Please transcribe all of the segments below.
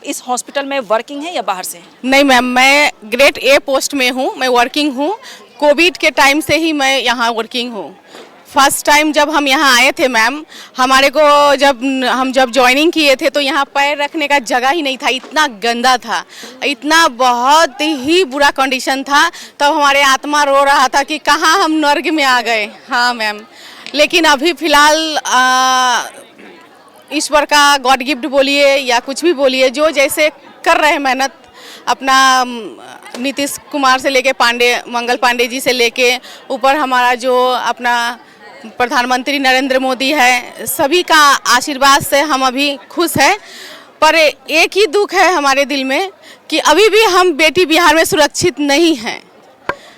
इस हॉस्पिटल में वर्किंग है या बाहर से है? नहीं मैम, मैं ग्रेड ए पोस्ट में हूँ, मैं वर्किंग हूँ। कोविड के टाइम से ही मैं यहाँ वर्किंग हूँ। फर्स्ट टाइम जब हम यहाँ आए थे मैम, हमारे को जब ज्वाइनिंग किए थे तो यहाँ पैर रखने का जगह ही नहीं था, इतना गंदा था, इतना बहुत ही बुरा कंडीशन था। तब हमारे आत्मा रो रहा था कि कहाँ हम नर्क में आ गए। हाँ मैम, लेकिन अभी फ़िलहाल ईश्वर का गॉड गिफ्ट बोलिए या कुछ भी बोलिए, जो जैसे कर रहे हैं मेहनत अपना, नीतीश कुमार से लेके मंगल पांडे जी से लेके ऊपर हमारा जो अपना प्रधानमंत्री नरेंद्र मोदी है, सभी का आशीर्वाद से हम अभी खुश हैं। पर एक ही दुख है हमारे दिल में कि अभी भी हम बेटी बिहार में सुरक्षित नहीं हैं।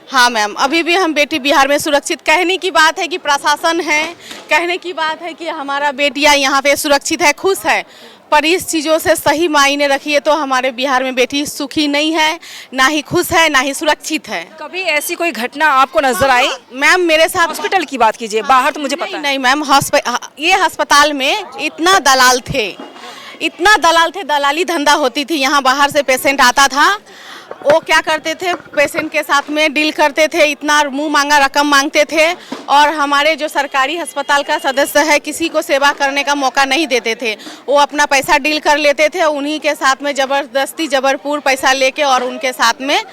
हाँ मैम, अभी भी हम बेटी बिहार में सुरक्षित, कहने की बात है कि प्रशासन है, कहने की बात है कि हमारा बेटियां यहाँ पे सुरक्षित है, खुश है, पर इस चीज़ों से सही मायने रखिए तो हमारे बिहार में बेटी सुखी नहीं है, ना ही खुश है, ना ही सुरक्षित है। कभी ऐसी कोई घटना आपको नजर आई? मैम मेरे साथ हॉस्पिटल की बात कीजिए, बाहर तो मुझे पता है। नहीं मैम, ये अस्पताल में इतना दलाल थे, दलाली धंधा होती थी। यहाँ बाहर से पेशेंट आता था, वो क्या करते थे, पेशेंट के साथ में डील करते थे, इतना मुंह मांगा रकम मांगते थे, और हमारे जो सरकारी अस्पताल का सदस्य है किसी को सेवा करने का मौका नहीं देते थे। वो अपना पैसा डील कर लेते थे, उन्हीं के साथ में ज़बरदस्ती जबरपुर पैसा लेके और उनके साथ में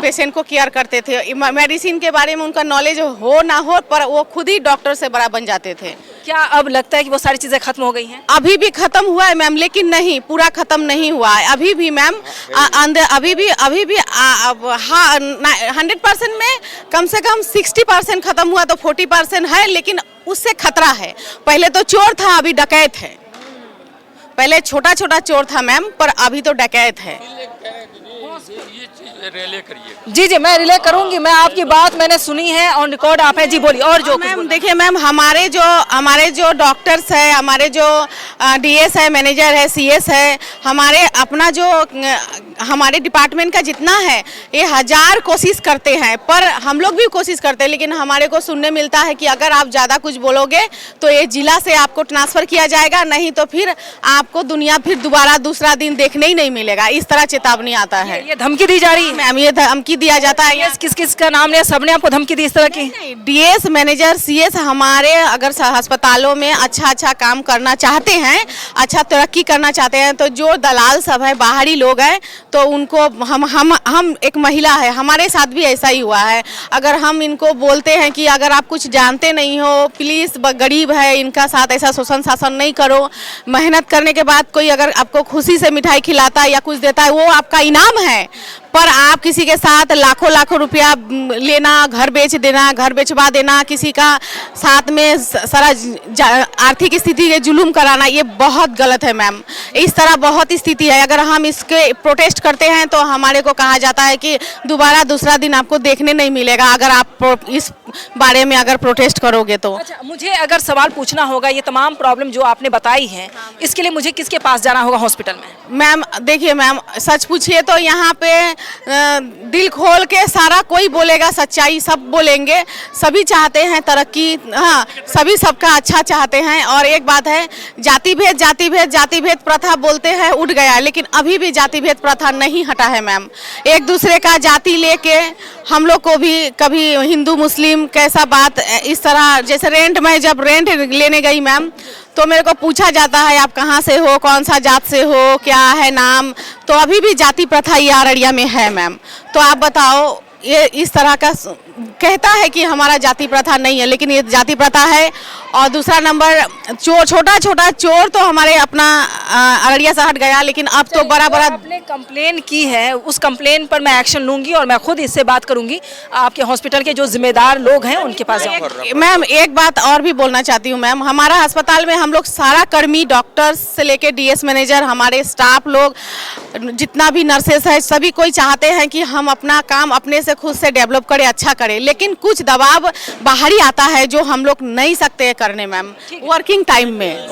पेशेंट को केयर करते थे। मेडिसिन के बारे में उनका नॉलेज हो ना हो, पर वो खुद ही डॉक्टर से बड़ा बन जाते थे। क्या अब लगता है कि वो सारी चीज़ें खत्म हो गई हैं? अभी भी खत्म हुआ है मैम, लेकिन नहीं, पूरा खत्म नहीं हुआ है अभी भी मैम। अभी भी हाँ 100% में कम से कम 60% खत्म हुआ, तो 40% है, लेकिन उससे खतरा है। पहले तो चोर था, अभी डकैत है। पहले छोटा छोटा चोर था मैम, पर अभी तो डकैत है। रिले करिए। जी, मैं रिले करूंगी। मैं आपकी बात मैंने सुनी है और रिकॉर्ड आप है जी, बोलिए। और जो मैम देखिए मैम, हमारे जो डॉक्टर्स है, हमारे जो डीएस है, मैनेजर है, सीएस है, हमारे डिपार्टमेंट का जितना है, ये 1000 कोशिश करते हैं, पर हम लोग भी कोशिश करते हैं, लेकिन हमारे को सुनने मिलता है कि अगर आप ज़्यादा कुछ बोलोगे तो ये जिला से आपको ट्रांसफ़र किया जाएगा, नहीं तो फिर आपको दुनिया फिर दोबारा दूसरा दिन देखने ही नहीं मिलेगा। इस तरह चेतावनी आता है। ये धमकी दी जा रही है मैम, ये धमकी दिया जाता है। किस किस का नाम लिया? सबने आपको धमकी दी इस तरह की? डीएस, मैनेजर, सीएस हमारे अगर अस्पतालों में अच्छा काम करना चाहते हैं, अच्छा तरक्की करना चाहते हैं, तो जो दलाल सब है, बाहरी लोग हैं, तो उनको हम एक महिला है, हमारे साथ भी ऐसा ही हुआ है। अगर हम इनको बोलते हैं कि अगर आप कुछ जानते नहीं हो, प्लीज़ गरीब है, इनका साथ ऐसा शोषण शासन नहीं करो। मेहनत करने के बाद कोई अगर आपको खुशी से मिठाई खिलाता है या कुछ देता है, वो आपका इनाम है, पर आप किसी के साथ लाखों रुपया लेना, घर बेच देना, घर बेचवा देना, किसी का साथ में सारा आर्थिक स्थिति के जुलूम कराना, ये बहुत गलत है मैम। इस तरह बहुत स्थिति है। अगर हम इसके प्रोटेस्ट करते हैं तो हमारे को कहा जाता है कि दोबारा दूसरा दिन आपको देखने नहीं मिलेगा, अगर आप इस बारे में अगर प्रोटेस्ट करोगे तो। अच्छा, मुझे अगर सवाल पूछना होगा, ये तमाम प्रॉब्लम जो आपने बताई है, इसके लिए मुझे किसके पास जाना होगा हॉस्पिटल में? मैम देखिए मैम, सच पूछिए तो यहाँ पे दिल खोल के सारा कोई बोलेगा, सच्चाई सब बोलेंगे। सभी चाहते हैं तरक्की, हाँ सभी सबका अच्छा चाहते हैं। और एक बात है, जाति भेद प्रथा बोलते हैं उठ गया, लेकिन अभी भी जाति भेद प्रथा नहीं हटा है मैम। एक दूसरे का जाति लेके हम लोग को भी कभी हिंदू मुस्लिम कैसा बात, इस तरह जैसे मैं जब रेंट लेने गई मैम, तो मेरे को पूछा जाता है आप कहाँ से हो, कौन सा जात से हो, क्या है नाम, तो अभी भी जाति प्रथा ये अररिया में है मैम। तो आप बताओ, ये इस तरह का कहता है कि हमारा जाति प्रथा नहीं है, लेकिन ये जाति प्रथा है। और दूसरा नंबर, छोटा चोर तो हमारे अपना अररिया से हट गया, लेकिन अब तो बड़ा आपने कंप्लेन की है, उस कंप्लेन पर मैं एक्शन लूंगी और मैं खुद इससे बात करूंगी। आपके हॉस्पिटल के जो जिम्मेदार लोग हैं उनके पास जाऊंगी। मैम एक बात और भी बोलना चाहती हूँ मैम, हमारा अस्पताल में हम लोग सारा कर्मी, डॉक्टर्स से लेके डीएस मैनेजर, हमारे स्टाफ लोग, जितना भी नर्सेस है, सभी कोई चाहते हैं कि हम अपना काम अपने से खुद से डेवलप करें, अच्छा करें, लेकिन कुछ दबाव बाहरी आता है जो हम लोग नहीं सकते करने मैम वर्किंग टाइम में।